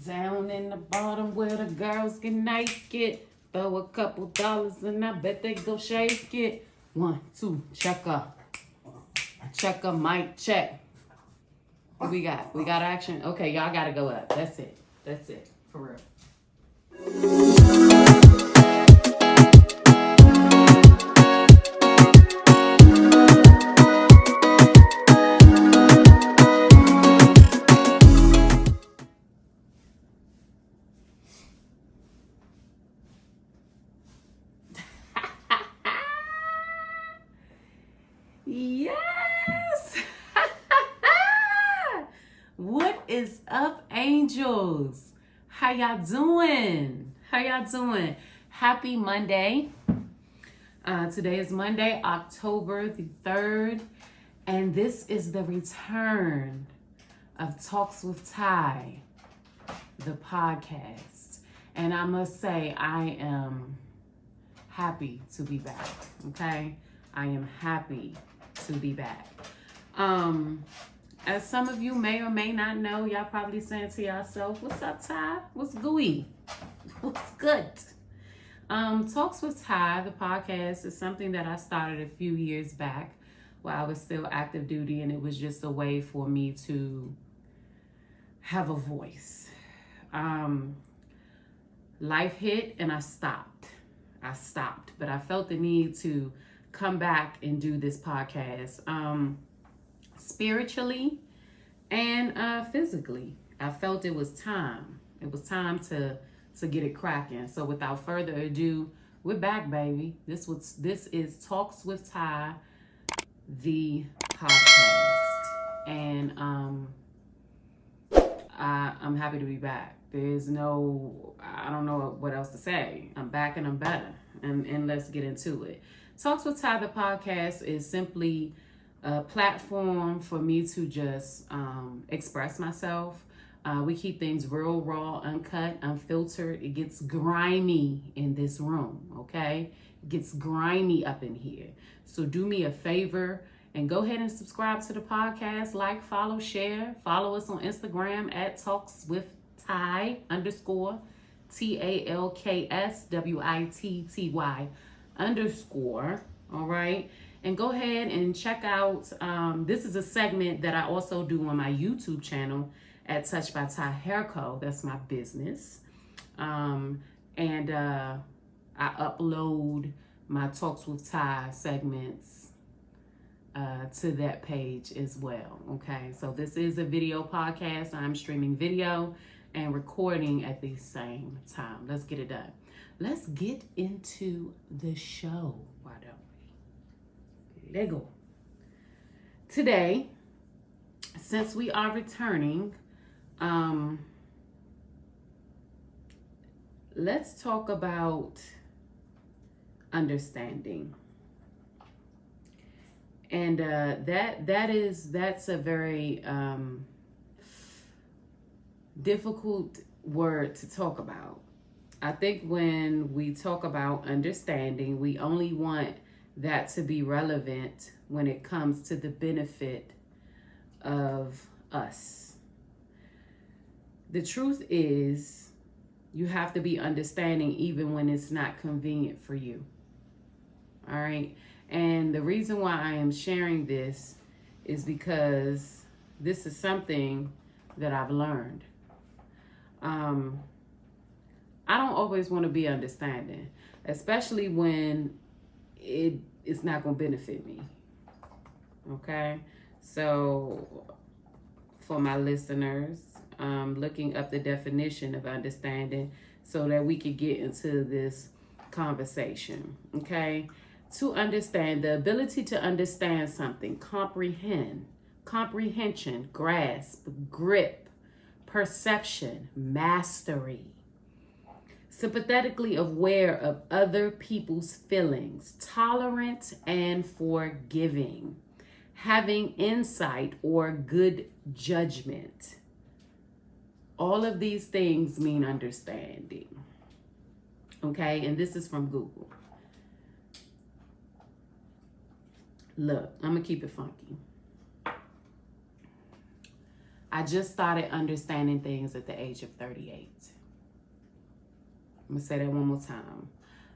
Down in the bottom where the girls get naked. Throw a couple dollars and I bet they go shake it. 1, 2, checker. Checker, mic check. What we got? We got action? Okay, y'all gotta go up. That's it. That's it. For real. Yes! What is up, angels? How y'all doing? How y'all doing? Happy Monday. Today is Monday, October the 3rd, and this is the return of Talks with Ty, the podcast. And I must say, I am happy to be back, okay? I am happy to be back. As some of you may or may not know, y'all probably saying to yourself, what's up, Ty? What's gooey? What's good? Talks with Ty, the podcast, is something that I started a few years back while I was still active duty, and it was just a way for me to have a voice. Life hit and I stopped, but I felt the need to come back and do this podcast, spiritually and physically. I felt it was time. It was time to get it cracking. So without further ado, we're back, baby. This is Talks with Ty, the podcast, and I'm happy to be back. I don't know what else to say. I'm back and I'm better, and let's get into it. Talks with Ty, the podcast, is simply a platform for me to just express myself. We keep things real, raw, uncut, unfiltered. It gets grimy in this room, okay? It gets grimy up in here. So do me a favor and go ahead and subscribe to the podcast. Like, follow, share. Follow us on Instagram at TalksWithTy _ TalksWitty _ all right? And go ahead and check out, this is a segment that I also do on my YouTube channel at TouchedByTyHairCo. That's my business. And I upload my Talks with Ty segments to that page as well, okay? So this is a video podcast. I'm streaming video and recording at the same time. Let's get it done. Let's get into the show, why don't we? Lego. Today, since we are returning, let's talk about understanding. And that's a very difficult word to talk about. I think when we talk about understanding, we only want that to be relevant when it comes to the benefit of us. The truth is, you have to be understanding even when it's not convenient for you. All right? And the reason why I am sharing this is because this is something that I've learned. I don't always want to be understanding, especially when it's not going to benefit me. Okay? So, for my listeners, looking up the definition of understanding so that we could get into this conversation. Okay? To understand, the ability to understand something, comprehend, comprehension, grasp, grip, perception, mastery. Sympathetically aware of other people's feelings, tolerant and forgiving, having insight or good judgment. All of these things mean understanding. Okay, and this is from Google. Look, I'm gonna keep it funky. I just started understanding things at the age of 38. I'm gonna say that one more time.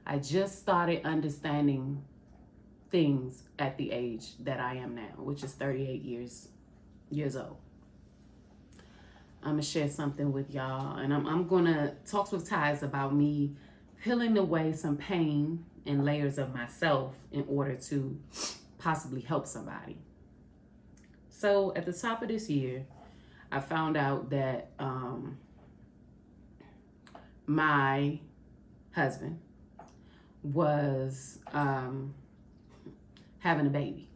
I just started understanding things at the age that I am now, which is 38 years old. I'm gonna share something with y'all, and I'm gonna talk with Ty's about me peeling away some pain and layers of myself in order to possibly help somebody. So at the top of this year, I found out that my husband was having a baby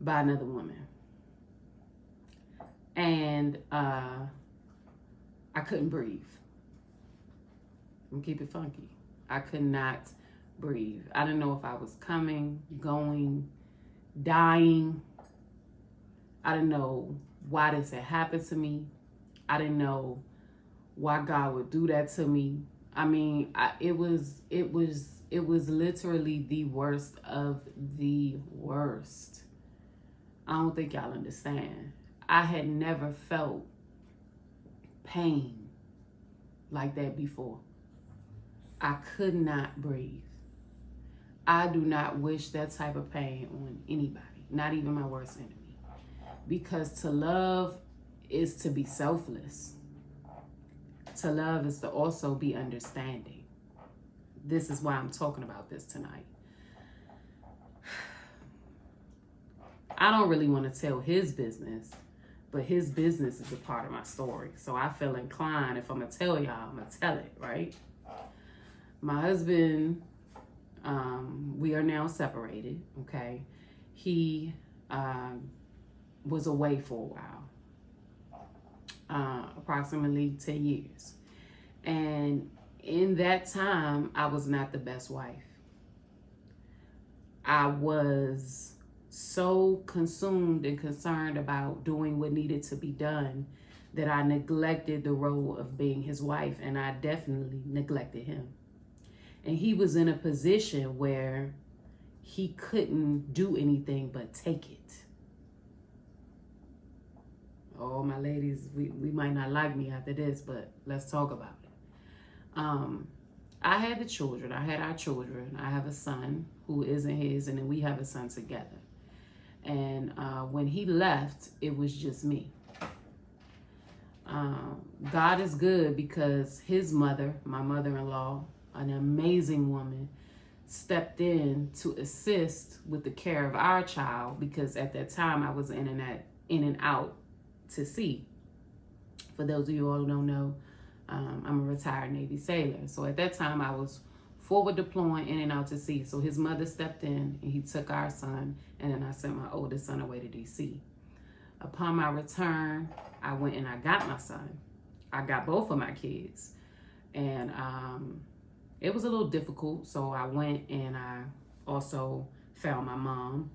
by another woman. And I couldn't breathe. I'm gonna keep it funky. I could not breathe. I didn't know if I was coming, going, dying. I didn't know why this had happened to me. I didn't know why God would do that to me. I mean, it was literally the worst of the worst. I don't think y'all understand. I had never felt pain like that before. I could not breathe. I do not wish that type of pain on anybody, not even my worst enemy. Because to love is to be selfless. To love is to also be understanding. This is why I'm talking about this tonight. I don't really want to tell his business, but his business is a part of my story. So I feel inclined, if I'm going to tell y'all, I'm going to tell it, right? My husband, we are now separated, okay? He was away for a while, approximately 10 years. And in that time, I was not the best wife. I was so consumed and concerned about doing what needed to be done that I neglected the role of being his wife, and I definitely neglected him. And he was in a position where he couldn't do anything but take it. Oh, my ladies, we might not like me after this, but let's talk about it. I had the children. I had our children. I have a son who isn't his, and then we have a son together. And when he left, it was just me. God is good because his mother, my mother-in-law, an amazing woman, stepped in to assist with the care of our child, because at that time I was in and out to sea. For those of you all who don't know, I'm a retired Navy sailor. So at that time I was forward deploying in and out to sea. So his mother stepped in and he took our son, and then I sent my oldest son away to DC. Upon my return, I went and I got my son. I got both of my kids. And it was a little difficult. So I went and I also found my mom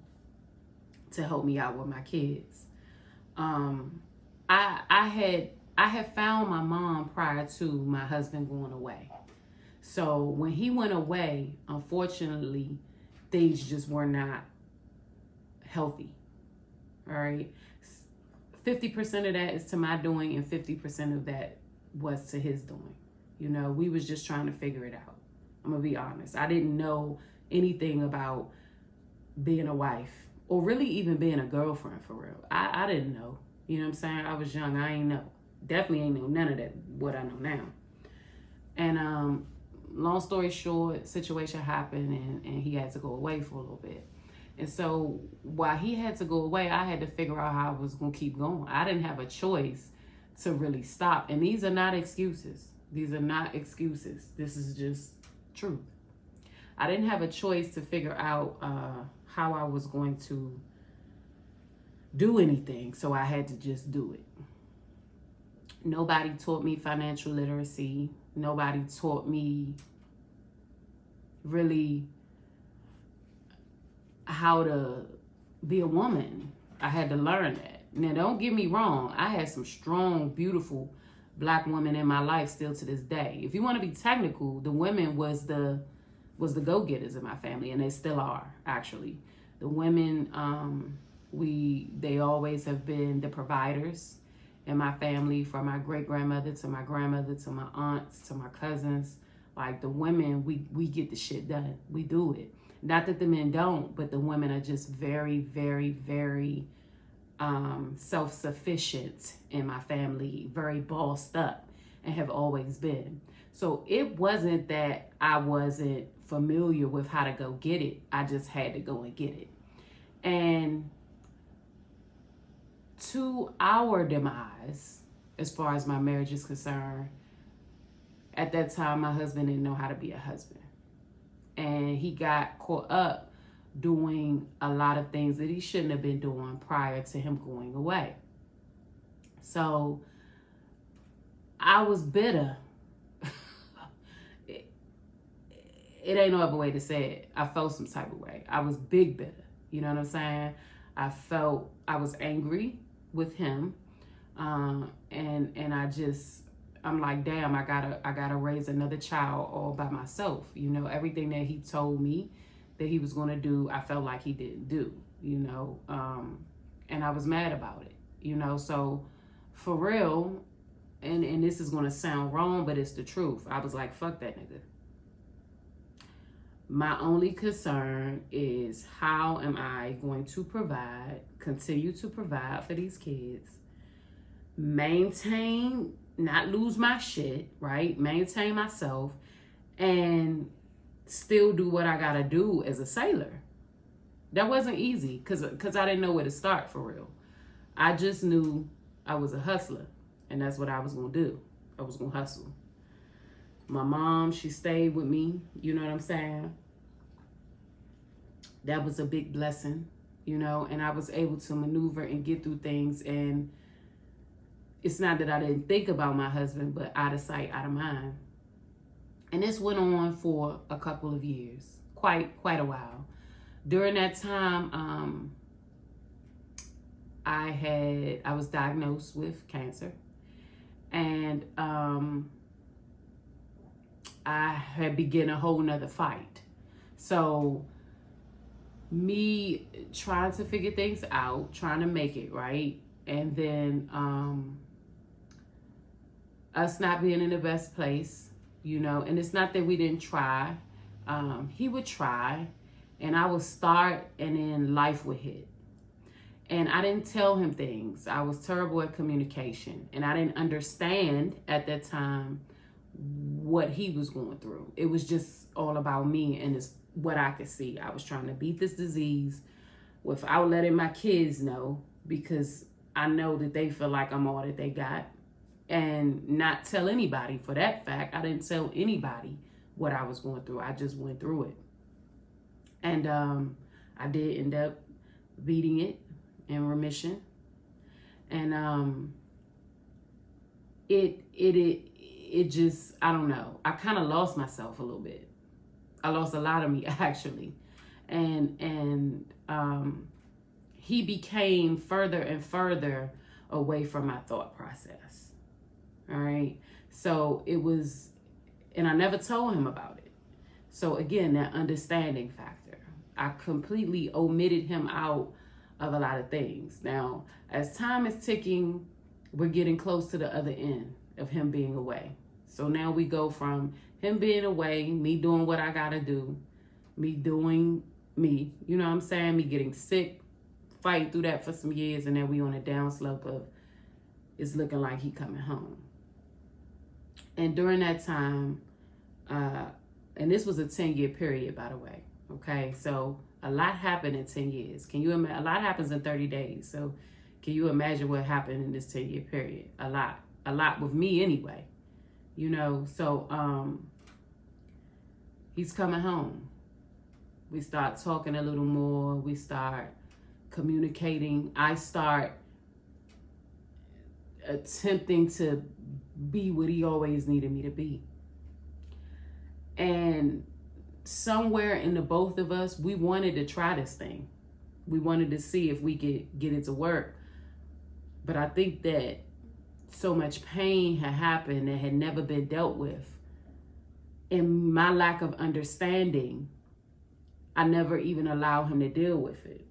to help me out with my kids. I had found my mom prior to my husband going away. So when he went away, unfortunately, things just were not healthy. All right. 50% of that is to my doing, and 50% of that was to his doing. You know, we was just trying to figure it out. I'm gonna be honest. I didn't know anything about being a wife, or really even being a girlfriend for real. I didn't know. You know what I'm saying? I was young. I ain't know. Definitely ain't know none of that, what I know now. And long story short, situation happened, and he had to go away for a little bit. And so while he had to go away, I had to figure out how I was going to keep going. I didn't have a choice to really stop. And these are not excuses. These are not excuses. This is just truth. I didn't have a choice to figure out how I was going to do anything. So I had to just do it. Nobody taught me financial literacy. Nobody taught me really how to be a woman. I had to learn that. Now, don't get me wrong. I had some strong, beautiful Black women in my life still to this day. If you want to be technical, the women was the go-getters in my family, and they still are, actually. The women, they always have been the providers. in my family, from my great-grandmother to my grandmother to my aunts to my cousins. Like, the women, we get the shit done. We do it. Not that the men don't, but the women are just very, very, very self-sufficient in my family, very bossed up, and have always been. So it wasn't that I wasn't familiar with how to go get it. I just had to go and get it. And to our demise, as far as my marriage is concerned, at that time, my husband didn't know how to be a husband. And he got caught up doing a lot of things that he shouldn't have been doing prior to him going away. So I was bitter. It ain't no other way to say it. I felt some type of way. I was big bitter. You know what I'm saying? I felt I was angry with him. And I'm like, damn, I gotta raise another child all by myself. You know, everything that he told me that he was gonna do, I felt like he didn't do, you know. And I was mad about it, you know. So for real, and this is gonna sound wrong, but it's the truth. I was like, fuck that nigga. My only concern is, how am I going to continue to provide for these kids, maintain, not lose my shit, right? Maintain myself, and still do what I gotta do as a sailor. That wasn't easy, because I didn't know where to start, for real. I just knew I was a hustler, and that's what I was gonna do. I was gonna hustle. My mom, she stayed with me, you know what I'm saying? That was a big blessing, you know, and I was able to maneuver and get through things. And it's not that I didn't think about my husband, but out of sight, out of mind. And this went on for a couple of years, quite a while. During that time, I was diagnosed with cancer, and I had begun a whole nother fight. So me trying to figure things out, trying to make it right, and then us not being in the best place, you know. And it's not that we didn't try. He would try, and I would start, and then life would hit. And I didn't tell him things. I was terrible at communication, and I didn't understand at that time what he was going through. It was just all about me, and it's what I could see. I was trying to beat this disease without letting my kids know, because I know that they feel like I'm all that they got, and not tell anybody. For that fact, I didn't tell anybody what I was going through. I just went through it. And I did end up beating it in remission. And it just, I don't know. I kind of lost myself a little bit. I lost a lot of me, actually. And he became further and further away from my thought process. All right. So it was, and I never told him about it. So again, that understanding factor. I completely omitted him out of a lot of things. Now, as time is ticking, we're getting close to the other end of him being away. So now we go from him being away, me doing what I gotta do, me doing me, you know what I'm saying? Me getting sick, fighting through that for some years, and then we on a downslope of it's looking like he coming home. And during that time, and this was a 10-year period, by the way, okay? So a lot happened in 10 years. Can you imagine? A lot happens in 30 days. So can you imagine what happened in this 10-year period? A lot with me anyway, you know? So he's coming home. We start talking a little more. We start communicating. I start attempting to be what he always needed me to be. And somewhere in the both of us, we wanted to try this thing. We wanted to see if we could get it to work. But I think that so much pain had happened that had never been dealt with. And my lack of understanding, I never even allowed him to deal with it.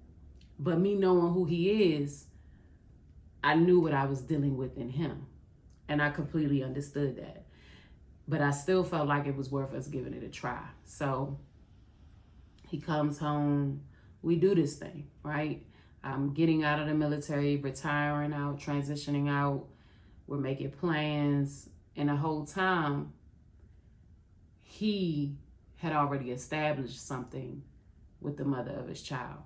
But me knowing who he is, I knew what I was dealing with in him. And I completely understood that. But I still felt like it was worth us giving it a try. So he comes home. We do this thing, right? I'm getting out of the military, retiring out, transitioning out. We're making plans. And the whole time, he had already established something with the mother of his child.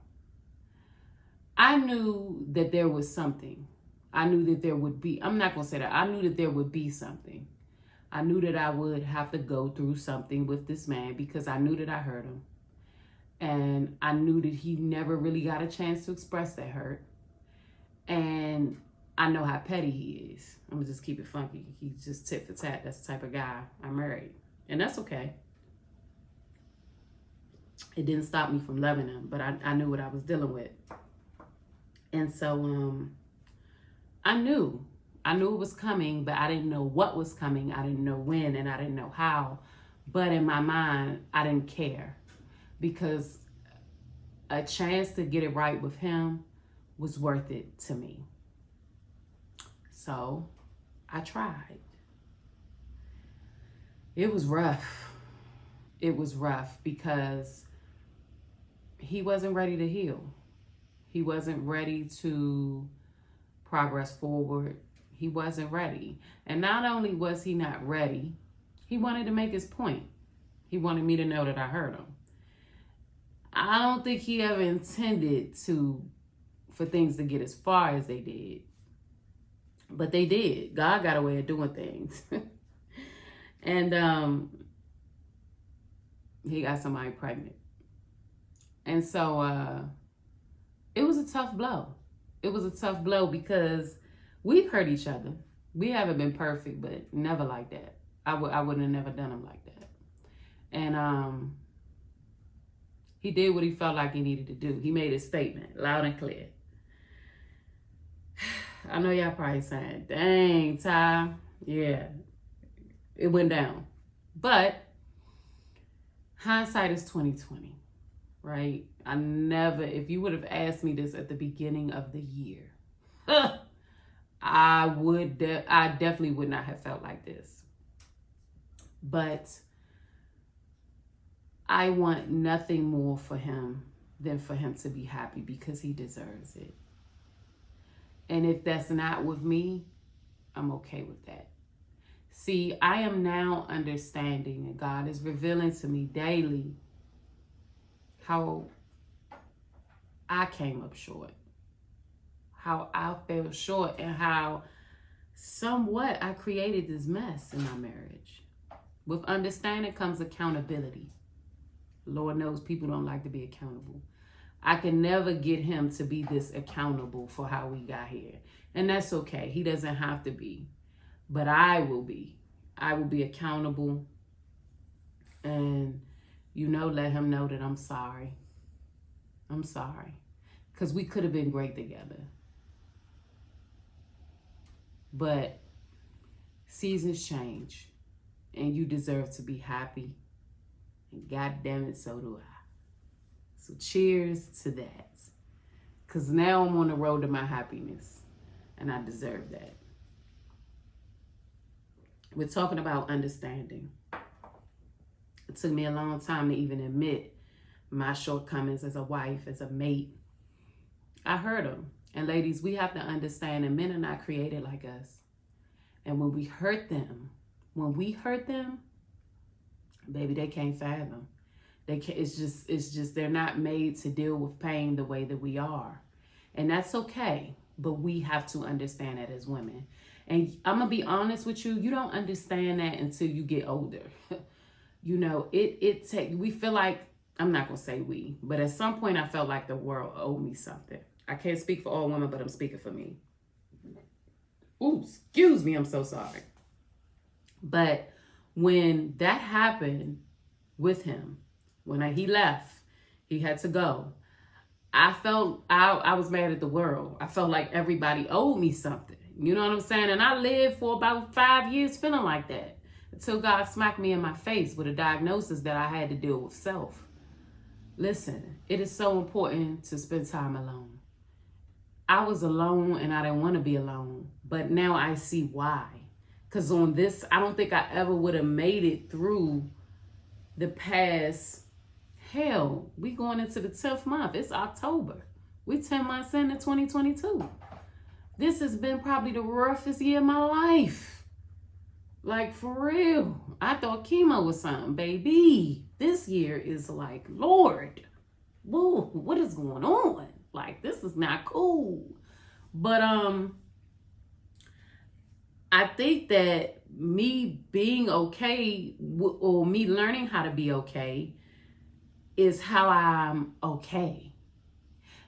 I knew that there was something. I knew that there would be, I'm not going to say that. I knew that there would be something. I knew that I would have to go through something with this man because I knew that I hurt him. And I knew that he never really got a chance to express that hurt. And I know how petty he is. I'm going to just keep it funky. He's just tit for tat. That's the type of guy I married. And that's okay. It didn't stop me from loving him, but I knew what I was dealing with. And so I knew it was coming, but I didn't know what was coming. I didn't know when, and I didn't know how. But in my mind, I didn't care because a chance to get it right with him was worth it to me. So I tried. It was rough. It was rough because he wasn't ready to heal. He wasn't ready to progress forward. He wasn't ready. And not only was he not ready, he wanted to make his point. He wanted me to know that I hurt him. I don't think he ever intended for things to get as far as they did. But they did. God got a way of doing things. And he got somebody pregnant. And so it was a tough blow. It was a tough blow because we've hurt each other. We haven't been perfect, but never like that. I wouldn't have never done him like that. And he did what he felt like he needed to do. He made his statement loud and clear. I know y'all probably saying, dang, Ty, yeah, it went down. But hindsight is 20/20, right? If you would have asked me this at the beginning of the year, I definitely would not have felt like this. But I want nothing more for him than for him to be happy because he deserves it. And if that's not with me, I'm okay with that. See, I am now understanding, and God is revealing to me daily how I came up short, how I fell short, and how somewhat I created this mess in my marriage. With understanding comes accountability. Lord knows people don't like to be accountable. I can never get him to be this accountable for how we got here. And that's okay. He doesn't have to be. But I will be. I will be accountable. And, let him know that I'm sorry. I'm sorry. Because we could have been great together. But seasons change. And you deserve to be happy. And God damn it, so do I. So cheers to that. Because now I'm on the road to my happiness. And I deserve that. We're talking about understanding. It took me a long time to even admit my shortcomings as a wife, as a mate. I hurt them. And ladies, we have to understand that men are not created like us. And when we hurt them, baby, they can't fathom. It's just they're not made to deal with pain the way that we are. And that's okay. But we have to understand that as women. And I'm going to be honest with you, you don't understand that until you get older. We feel like, I'm not going to say we, but at some point I felt like the world owed me something. I can't speak for all women, but I'm speaking for me. Ooh, excuse me, I'm so sorry. But when that happened with him, when he left, he had to go. I felt I was mad at the world. I felt like everybody owed me something. You know what I'm saying? And I lived for about 5 years feeling like that until God smacked me in my face with a diagnosis that I had to deal with self. Listen, it is so important to spend time alone. I was alone and I didn't want to be alone. But now I see why. Because on this, I don't think I ever would have made it through the past. Hell, we going into the 10th month. It's October. We 10 months into 2022. This has been probably the roughest year of my life. Like, for real. I thought chemo was something, baby. This year is like, Lord, whoa, what is going on? Like, this is not cool. But I think that me being okay, or me learning how to be okay, is how I'm okay.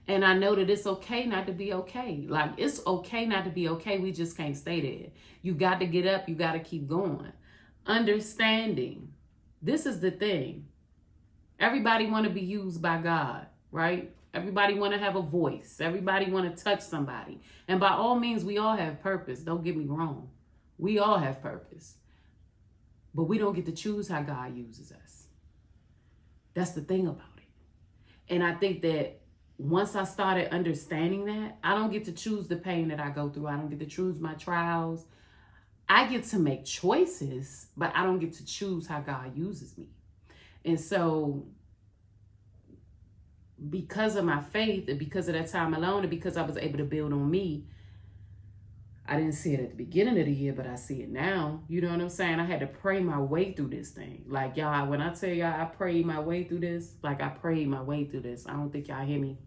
And I know that it's okay not to be okay. Like, it's okay not to be okay. We just can't stay there. You got to get up. You got to keep going. Understanding. This is the thing. Everybody want to be used by God, right? Everybody want to have a voice. Everybody want to touch somebody. And by all means, we all have purpose. Don't get me wrong. We all have purpose. But we don't get to choose how God uses us. That's the thing about it. And I think that once I started understanding that, I don't get to choose the pain that I go through. I don't get to choose my trials. I get to make choices, but I don't get to choose how God uses me. And so, because of my faith and because of that time alone and because I was able to build on me, I didn't see it at the beginning of the year, but I see it now. You know what I'm saying? I had to pray my way through this thing. Like, y'all, when I tell y'all I prayed my way through this, like, I prayed my way through this. I don't think y'all hear me.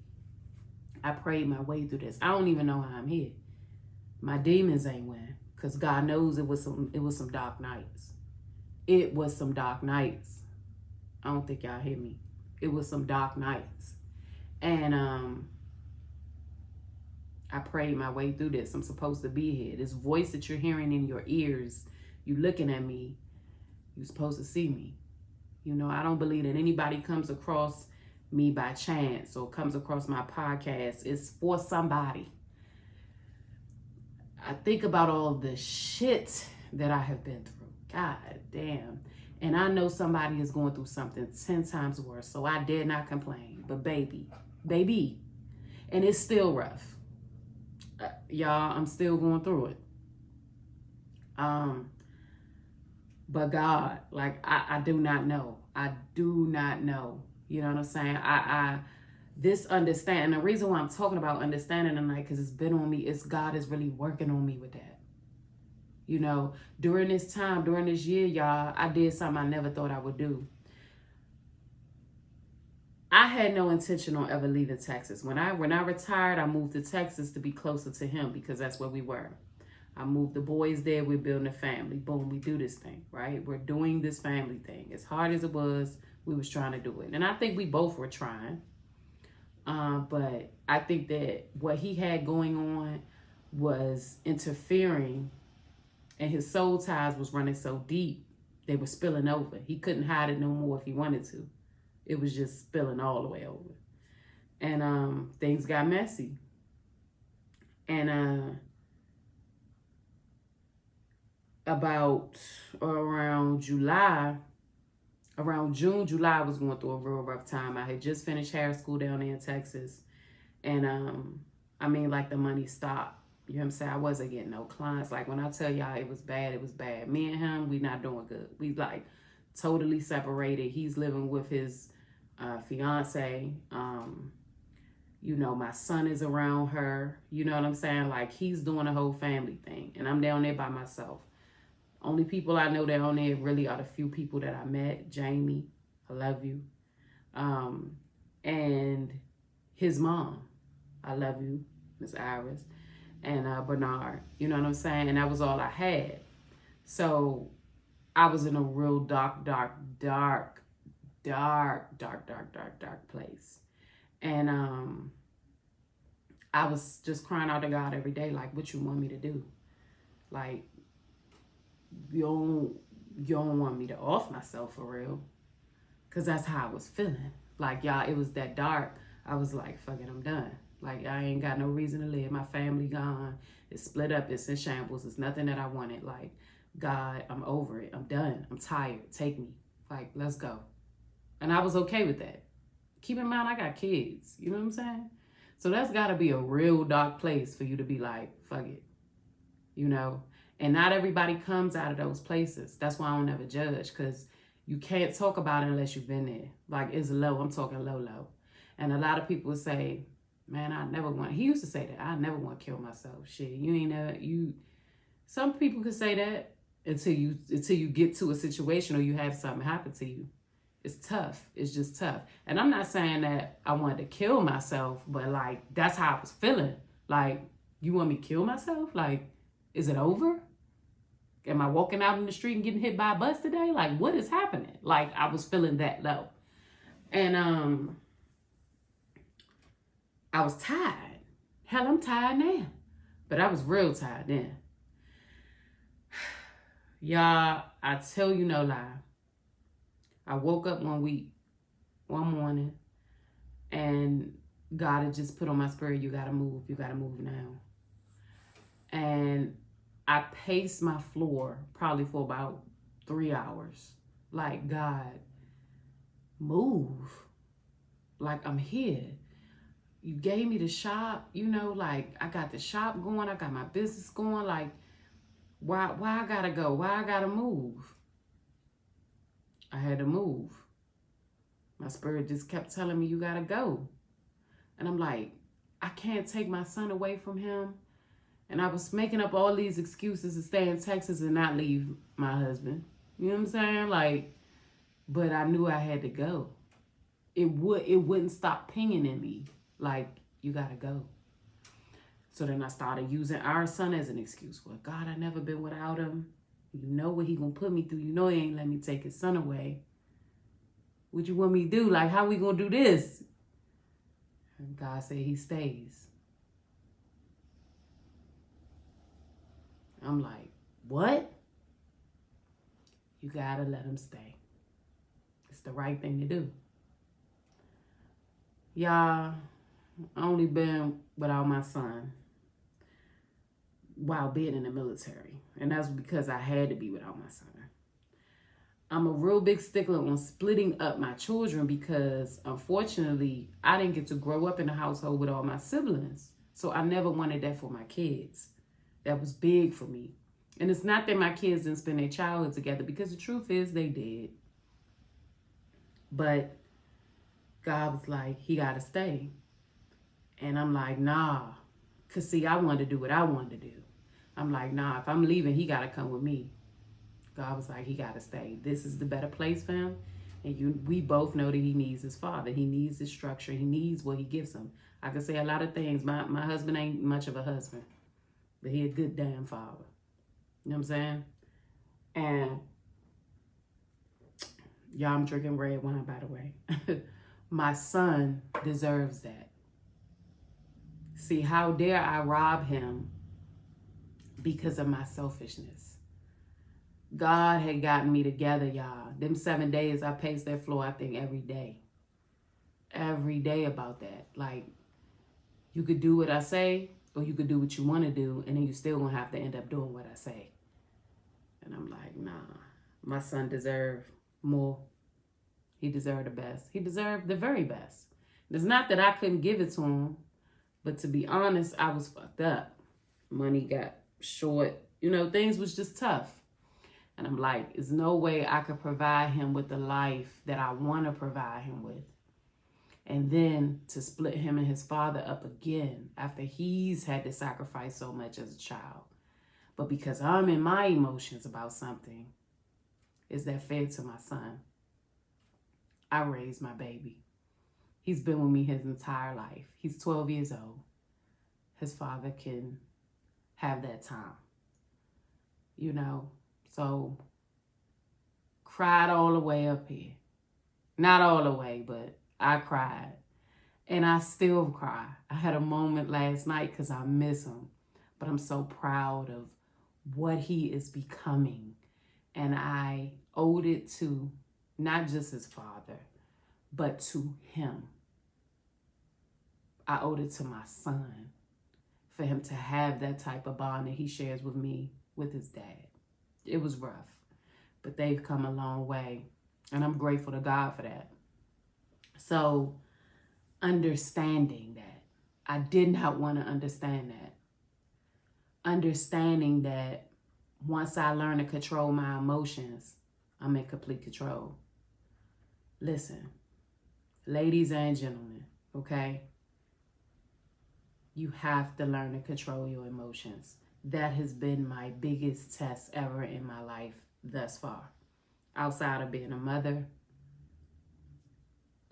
I prayed my way through this. I don't even know how I'm here. My demons ain't win, because God knows it was some dark nights. It was some dark nights. I don't think y'all hear me. It was some dark nights. And I prayed my way through this. I'm supposed to be here. This voice that you're hearing in your ears, you looking at me, you're supposed to see me. You know, I don't believe that anybody comes across me by chance or comes across my podcast. It's for somebody. I think about all the shit that I have been through. God damn. And I know somebody is going through something 10 times worse. So I dare not complain. But baby. And it's still rough. Y'all, I'm still going through it. But God, like, I do not know. I do not know. You know what I'm saying? This understanding, the reason why I'm talking about understanding tonight, because it's been on me, is God is really working on me with that. You know, during this time, during this year, y'all, I did something I never thought I would do. I had no intention on ever leaving Texas. When I retired, I moved to Texas to be closer to him because that's where we were. I moved the boys there. We're building a family. Boom, we do this thing, right? We're doing this family thing. As hard as it was, we was trying to do it. And I think we both were trying. But I think that what he had going on was interfering, and his soul ties was running so deep, they were spilling over. He couldn't hide it no more if he wanted to. It was just spilling all the way over. And things got messy. And about around June, July, I was going through a real rough time. I had just finished hair school down there in Texas. And I mean, like, the money stopped. You know what I'm saying? I wasn't getting no clients. Like, when I tell y'all it was bad, it was bad. Me and him, we not doing good. We, like, totally separated. He's living with his fiance. You know, my son is around her. You know what I'm saying? Like, he's doing a whole family thing. And I'm down there by myself. Only people I know down there really are the few people that I met. Jamie, I love you. And his mom, I love you, Miss Iris. And Bernard, you know what I'm saying? And that was all I had. So I was in a real dark place. And I was just crying out to God every day, like, what you want me to do? Like, you don't want me to off myself for real? Because that's how I was feeling. Like, y'all, it was that dark. I was like, fuck it, I'm done. Like, I ain't got no reason to live. My family gone. It's split up. It's in shambles. It's nothing that I wanted. Like, God, I'm over it. I'm done. I'm tired. Take me. Like, let's go. And I was okay with that. Keep in mind, I got kids. You know what I'm saying? So that's got to be a real dark place for you to be like, fuck it, you know? And not everybody comes out of those places. That's why I don't ever judge, because you can't talk about it unless you've been there. Like, it's low. I'm talking low, low. And a lot of people would say, man, I never want, he used to say that, I never want to kill myself. Shit, you ain't never, some people could say that until you get to a situation or you have something happen to you. It's tough. It's just tough. And I'm not saying that I wanted to kill myself, but like, that's how I was feeling. Like, you want me to kill myself? Like, is it over? Am I walking out in the street and getting hit by a bus today? Like, what is happening? Like, I was feeling that low. And I was tired. Hell, I'm tired now. But I was real tired then. Y'all, I tell you no lie. I woke up one morning, and God had just put on my spirit, you gotta move now. And I paced my floor probably for about 3 hours. Like, God, move. Like, I'm here. You gave me the shop, like, I got the shop going, I got my business going. Like, why I gotta go? Why I gotta move? I had to move. My spirit just kept telling me, you gotta go. And I'm like, I can't take my son away from him. And I was making up all these excuses to stay in Texas and not leave my husband. You know what I'm saying? Like, but I knew I had to go. It wouldn't stop pinging in me. Like, you gotta go. So then I started using our son as an excuse. Well, God, I never been without him. You know what he gonna put me through. You know he ain't let me take his son away. What you want me to do? Like, how we gonna do this? And God said he stays. I'm like, what? You gotta let him stay. It's the right thing to do. Y'all, I only been without my son while being in the military. And that's because I had to be without my son. I'm a real big stickler on splitting up my children because, unfortunately, I didn't get to grow up in a household with all my siblings. So I never wanted that for my kids. That was big for me. And it's not that my kids didn't spend their childhood together, because the truth is they did. But God was like, he got to stay. And I'm like, nah. Because, see, I wanted to do what I wanted to do. I'm like, nah, if I'm leaving, he got to come with me. God was like, he got to stay. This is the better place for him. And we both know that he needs his father. He needs his structure. He needs what he gives him. I can say a lot of things. My husband ain't much of a husband, but he a good damn father. You know what I'm saying? And y'all, I'm drinking red wine, by the way. My son deserves that. See, how dare I rob him because of my selfishness? God had gotten me together, y'all. Them 7 days, I paced that floor, I think, every day. Every day about that. Like, you could do what I say, or you could do what you want to do, and then you still gonna have to end up doing what I say. And I'm like, nah, my son deserved more. He deserved the best. He deserved the very best. It's not that I couldn't give it to him, but to be honest, I was fucked up. Money got short. Things was just tough. And I'm like, there's no way I could provide him with the life that I want to provide him with. And then to split him and his father up again after he's had to sacrifice so much as a child. But because I'm in my emotions about something, is that fair to my son? I raised my baby. He's been with me his entire life. He's 12 years old. His father can have that time. So cried all the way up here. Not all the way, but I cried. And I still cry. I had a moment last night because I miss him. But I'm so proud of what he is becoming. And I owed it to not just his father, but to him. I owed it to my son for him to have that type of bond that he shares with me, with his dad. It was rough, but they've come a long way. And I'm grateful to God for that. So understanding that, I did not want to understand that. Understanding that once I learn to control my emotions, I'm in complete control. Listen, ladies and gentlemen, okay? You have to learn to control your emotions. That has been my biggest test ever in my life thus far. Outside of being a mother,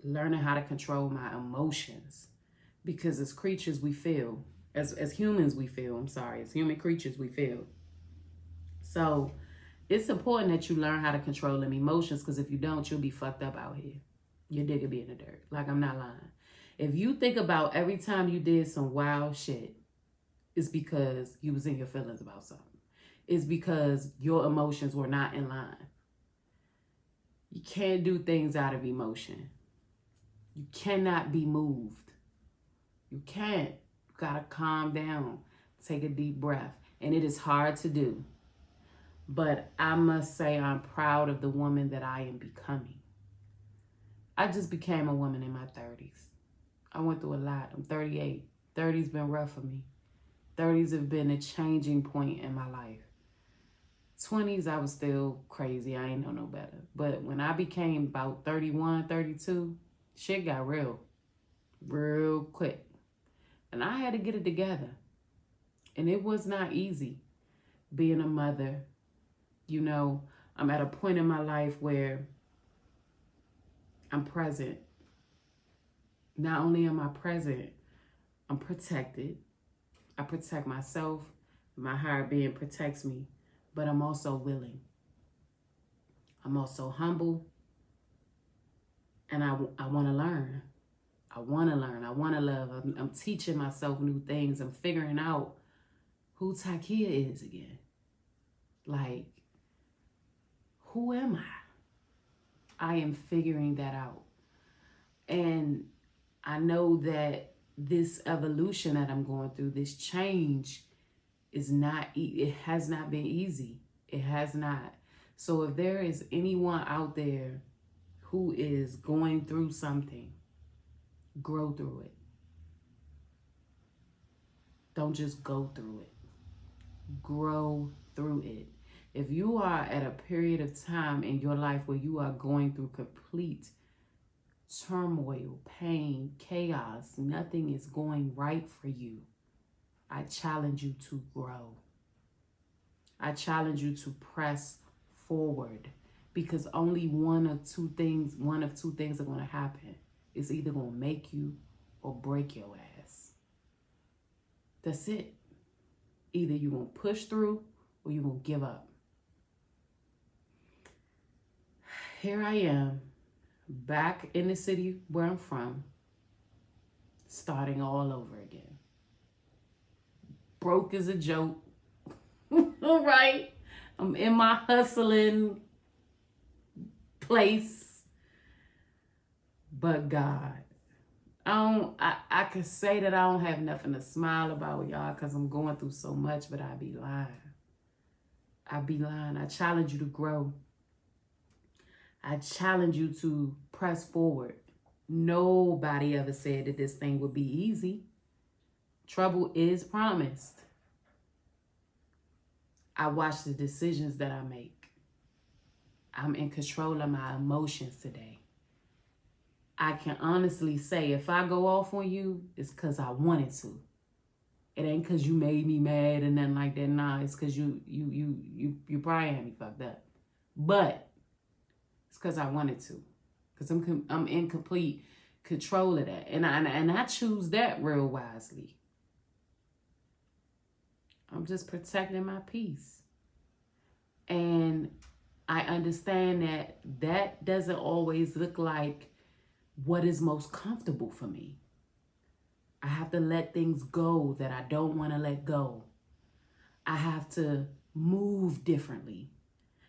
learning how to control my emotions. Because as creatures, we feel. As humans, we feel. As human creatures, we feel. So it's important that you learn how to control them emotions, because if you don't, you'll be fucked up out here. Your dick will be in the dirt. Like, I'm not lying. If you think about every time you did some wild shit, it's because you was in your feelings about something. It's because your emotions were not in line. You can't do things out of emotion. You cannot be moved. You can't. You gotta calm down. Take a deep breath. And it is hard to do. But I must say I'm proud of the woman that I am becoming. I just became a woman in my 30s. I went through a lot. I'm 38. 30's been rough for me. 30s have been a changing point in my life. 20s, I was still crazy. I ain't know no better. But when I became about 31, 32, shit got real quick. And I had to get it together. And it was not easy being a mother. You know, I'm at a point in my life where I'm present. Not only am I present, I'm protected. I protect myself. My higher being protects me. But I'm also willing. I'm also humble. And I want to learn. I want to learn. I want to love. I'm teaching myself new things. I'm figuring out who Takia is again. Like, who am I? I am figuring that out. And I know that this evolution that I'm going through, this change, it has not been easy. It has not. So if there is anyone out there who is going through something, grow through it. Don't just go through it. Grow through it. If you are at a period of time in your life where you are going through complete turmoil, pain, chaos, nothing is going right for you, I challenge you to grow. I challenge you to press forward, because only one of two things are going to happen. It's either going to make you or break your ass. That's it. Either you're going to push through or you're going to give up. Here I am, back in the city where I'm from, starting all over again. Broke is a joke. All right. I'm in my hustling place. But God, I could say that I don't have nothing to smile about, y'all, because I'm going through so much, but I'd be lying. I challenge you to grow. I challenge you to press forward. Nobody ever said that this thing would be easy. Trouble is promised. I watch the decisions that I make. I'm in control of my emotions today. I can honestly say if I go off on you, it's because I wanted to. It ain't because you made me mad and nothing like that. Nah, it's because you probably had me fucked up. But it's because I wanted to. Because I'm in complete control of that. And I choose that real wisely. I'm just protecting my peace. And I understand that doesn't always look like what is most comfortable for me. I have to let things go that I don't want to let go. I have to move differently.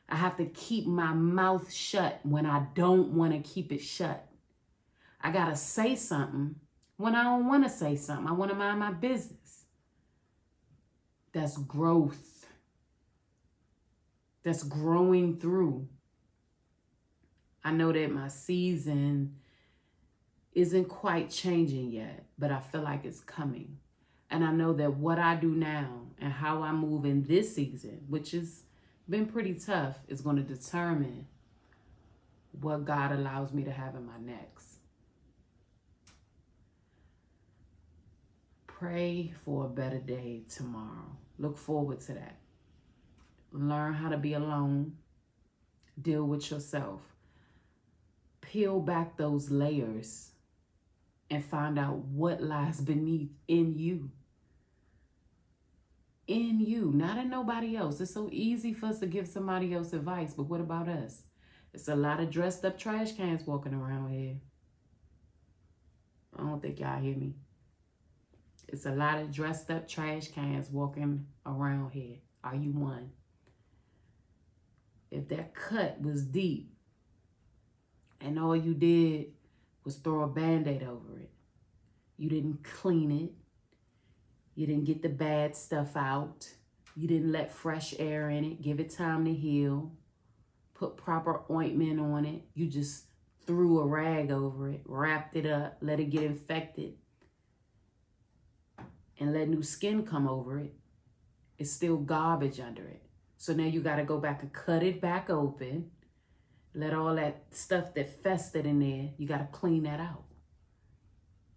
I have to keep my mouth shut when I don't want to keep it shut. I got to say something when I don't want to say something. I want to mind my business. That's growth. That's growing through. I know that my season isn't quite changing yet, but I feel like it's coming. And I know that what I do now and how I move in this season, which has been pretty tough, is going to determine what God allows me to have in my next. Pray for a better day tomorrow. Look forward to that. Learn how to be alone. Deal with yourself. Peel back those layers and find out what lies beneath in you. In you, not in nobody else. It's so easy for us to give somebody else advice, but what about us? It's a lot of dressed up trash cans walking around here. I don't think y'all hear me. It's a lot of dressed up trash cans walking around here. Are you one? If that cut was deep and all you did was throw a Band-Aid over it, you didn't clean it, you didn't get the bad stuff out, you didn't let fresh air in it, give it time to heal, put proper ointment on it, you just threw a rag over it, wrapped it up, let it get infected, and let new skin come over it, it's still garbage under it. So now you got to go back and cut it back open, let all that stuff that festered in there, you got to clean that out.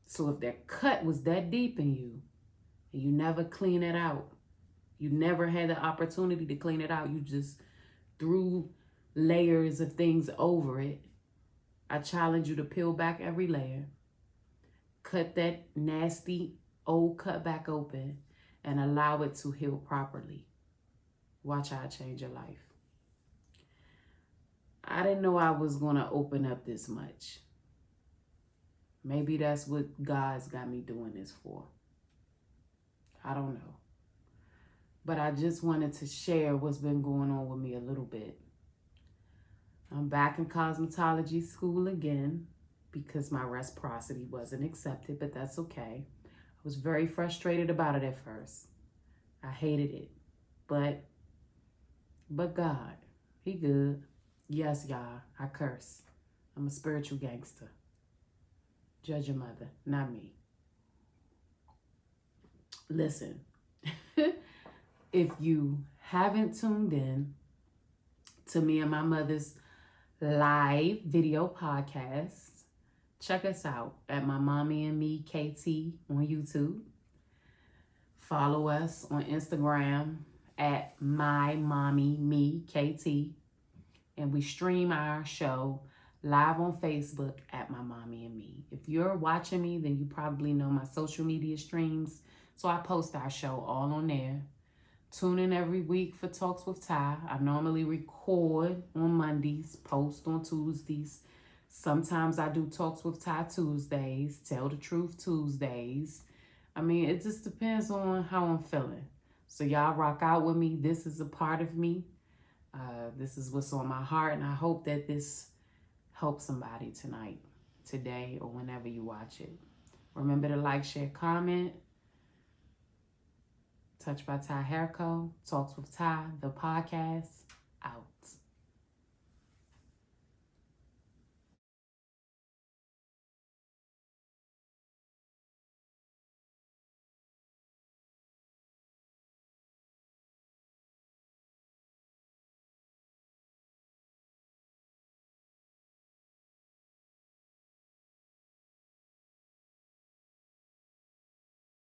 So if that cut was that deep in you, and you never clean it out, you never had the opportunity to clean it out, you just threw layers of things over it, I challenge you to peel back every layer, cut that nasty old cut back open, and allow it to heal properly. Watch how I change your life. I didn't know I was going to open up this much. Maybe that's what God's got me doing this for. I don't know. But I just wanted to share what's been going on with me a little bit. I'm back in cosmetology school again because my reciprocity wasn't accepted, but that's okay. I was very frustrated about it at first. I hated it. But God, he good. Yes, y'all, I curse. I'm a spiritual gangster. Judge your mother, not me. Listen, if you haven't tuned in to me and my mother's live video podcast, check us out at My Mommy and Me KT on YouTube. Follow us on Instagram at My Mommy Me KT. And we stream our show live on Facebook at My Mommy and Me. If you're watching me, then you probably know my social media streams. So I post our show all on there. Tune in every week for Talks with Ty. I normally record on Mondays, post on Tuesdays. Sometimes I do Talks with Ty Tuesdays, Tell the Truth Tuesdays. I mean, it just depends on how I'm feeling. So y'all rock out with me. This is a part of me. This is what's on my heart, and I hope that this helps somebody tonight, today, or whenever you watch it. Remember to like, share, comment. Touched by TyHairCo, Talks with Ty, the podcast, out.